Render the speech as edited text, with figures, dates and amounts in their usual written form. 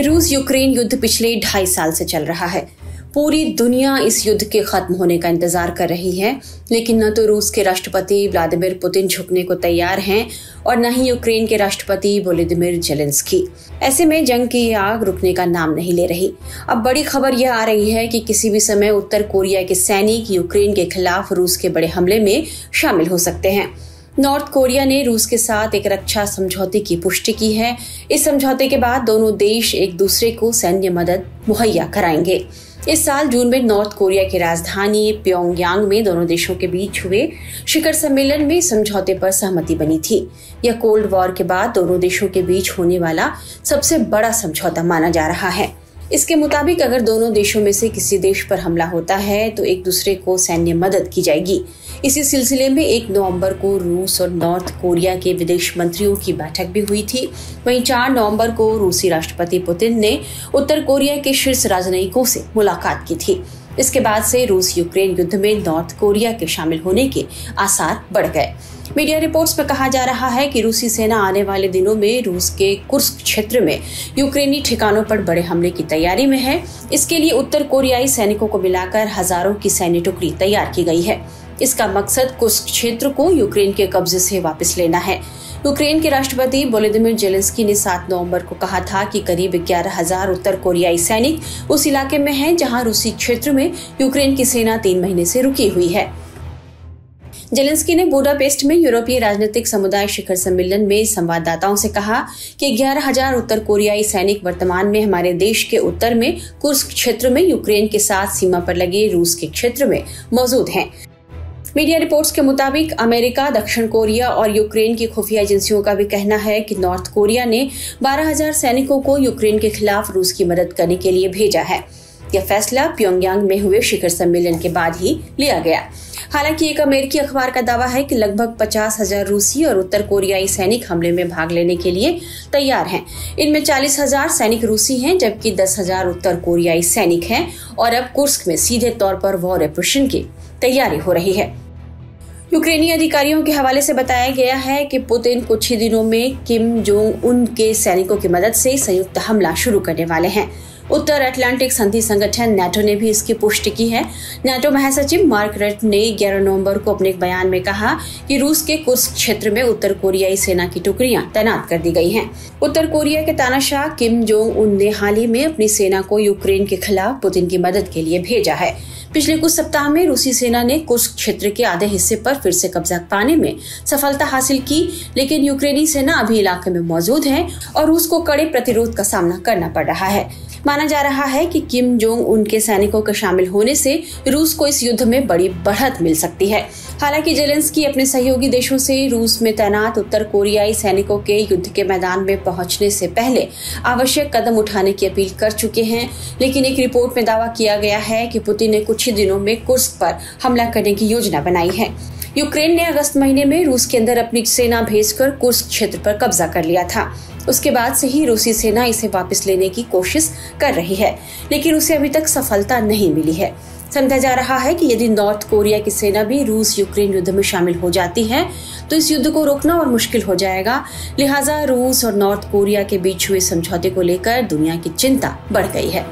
रूस यूक्रेन युद्ध पिछले 2.5 साल से चल रहा है। पूरी दुनिया इस युद्ध के खत्म होने का इंतजार कर रही है, लेकिन न तो रूस के राष्ट्रपति व्लादिमीर पुतिन झुकने को तैयार हैं और न ही यूक्रेन के राष्ट्रपति वोलोदिमीर जेलेंस्की। ऐसे में जंग की आग रुकने का नाम नहीं ले रही। अब बड़ी खबर यह आ रही है कि किसी भी समय उत्तर कोरिया के सैनिक यूक्रेन के खिलाफ रूस के बड़े हमले में शामिल हो सकते हैं। नॉर्थ कोरिया ने रूस के साथ एक रक्षा समझौते की पुष्टि की है। इस समझौते के बाद दोनों देश एक दूसरे को सैन्य मदद मुहैया कराएंगे। इस साल जून में नॉर्थ कोरिया की राजधानी प्योंगयांग में दोनों देशों के बीच हुए शिखर सम्मेलन में समझौते पर सहमति बनी थी। यह कोल्ड वॉर के बाद दोनों देशों के बीच होने वाला सबसे बड़ा समझौता माना जा रहा है। इसके मुताबिक अगर दोनों देशों में से किसी देश पर हमला होता है तो एक दूसरे को सैन्य मदद की जाएगी। इसी सिलसिले में 1 नवंबर को रूस और नॉर्थ कोरिया के विदेश मंत्रियों की बैठक भी हुई थी। वहीं 4 नवंबर को रूसी राष्ट्रपति पुतिन ने उत्तर कोरिया के शीर्ष राजनयिकों से मुलाकात की थी। इसके बाद से रूस यूक्रेन युद्ध में नॉर्थ कोरिया के शामिल होने के आसार बढ़ गए। मीडिया रिपोर्ट्स में कहा जा रहा है कि रूसी सेना आने वाले दिनों में रूस के कुर्स्क क्षेत्र में यूक्रेनी ठिकानों पर बड़े हमले की तैयारी में है। इसके लिए उत्तर कोरियाई सैनिकों को मिलाकर हजारों की सैन्य टुकड़ी तैयार की गई है। इसका मकसद कुर्स्क क्षेत्र को यूक्रेन के कब्जे से वापस लेना है। यूक्रेन के राष्ट्रपति वोलोदिमीर जेलेंस्की ने 7 नवंबर को कहा था कि करीब 11,000 उत्तर कोरियाई सैनिक उस इलाके में हैं जहां रूसी क्षेत्र में यूक्रेन की सेना 3 महीने से रुकी हुई है। जेलेंस्की ने बुडापेस्ट में यूरोपीय राजनीतिक समुदाय शिखर सम्मेलन में संवाददाताओं से कहा कि 11,000 उत्तर कोरियाई सैनिक वर्तमान में हमारे देश के उत्तर में कुर्स्क क्षेत्र में यूक्रेन के साथ सीमा पर लगे रूस के क्षेत्र में मौजूद हैं। मीडिया रिपोर्ट्स के मुताबिक अमेरिका, दक्षिण कोरिया और यूक्रेन की खुफिया एजेंसियों का भी कहना है कि नॉर्थ कोरिया ने 12,000 सैनिकों को यूक्रेन के खिलाफ रूस की मदद करने के लिए भेजा है। यह फैसला प्योंगयांग में हुए शिखर सम्मेलन के बाद ही लिया गया। हालांकि एक अमेरिकी अखबार का दावा है कि लगभग 50,000 रूसी और उत्तर कोरियाई सैनिक हमले में भाग लेने के लिए तैयार हैं। इनमें 40,000 सैनिक रूसी हैं, जबकि 10,000 उत्तर कोरियाई सैनिक हैं और अब कुर्स्क में सीधे तौर पर वॉर ऑपरेशन की तैयारी हो रही है। यूक्रेनी अधिकारियों के हवाले से बताया गया है कि पुतिन कुछ ही दिनों में किम जोंग उन के सैनिकों की मदद से संयुक्त हमला शुरू करने वाले हैं। उत्तर अटलांटिक संधि संगठन नाटो ने भी इसकी पुष्टि की है। नाटो महासचिव मार्क रट ने 11 नवंबर को अपने एक बयान में कहा कि रूस के कुर्स्क क्षेत्र में उत्तर कोरियाई सेना की टुकड़ियां तैनात कर दी गई हैं। उत्तर कोरिया के तानाशाह किम जोंग उन ने हाल ही में अपनी सेना को यूक्रेन के खिलाफ पुतिन की मदद के लिए भेजा है। पिछले कुछ सप्ताह में रूसी सेना ने कुर्स्क क्षेत्र के आधे हिस्से पर फिर से कब्जा पाने में सफलता हासिल की, लेकिन यूक्रेनी सेना अभी इलाके में मौजूद है और रूस को कड़े प्रतिरोध का सामना करना पड़ रहा है। माना जा रहा है कि किम जोंग उनके सैनिकों के शामिल होने से रूस को इस युद्ध में बड़ी बढ़त मिल सकती है। हालांकि जेलेंस्की अपने सहयोगी देशों से रूस में तैनात उत्तर कोरियाई सैनिकों के युद्ध के मैदान में पहुंचने से पहले आवश्यक कदम उठाने की अपील कर चुके हैं, लेकिन एक रिपोर्ट में दावा किया गया है कि पुतिन ने कुछ ही दिनों में कुर्स्क पर हमला करने की योजना बनाई है। यूक्रेन ने अगस्त महीने में रूस के अंदर अपनी सेना भेजकर कुर्स्क क्षेत्र पर कब्जा कर लिया था। उसके बाद से ही रूसी सेना इसे वापस लेने की कोशिश कर रही है, लेकिन उसे अभी तक सफलता नहीं मिली है। समझा जा रहा है कि यदि नॉर्थ कोरिया की सेना भी रूस यूक्रेन युद्ध में शामिल हो जाती है तो इस युद्ध को रोकना और मुश्किल हो जाएगा। लिहाजा रूस और नॉर्थ कोरिया के बीच हुए समझौते को लेकर दुनिया की चिंता बढ़ गई है।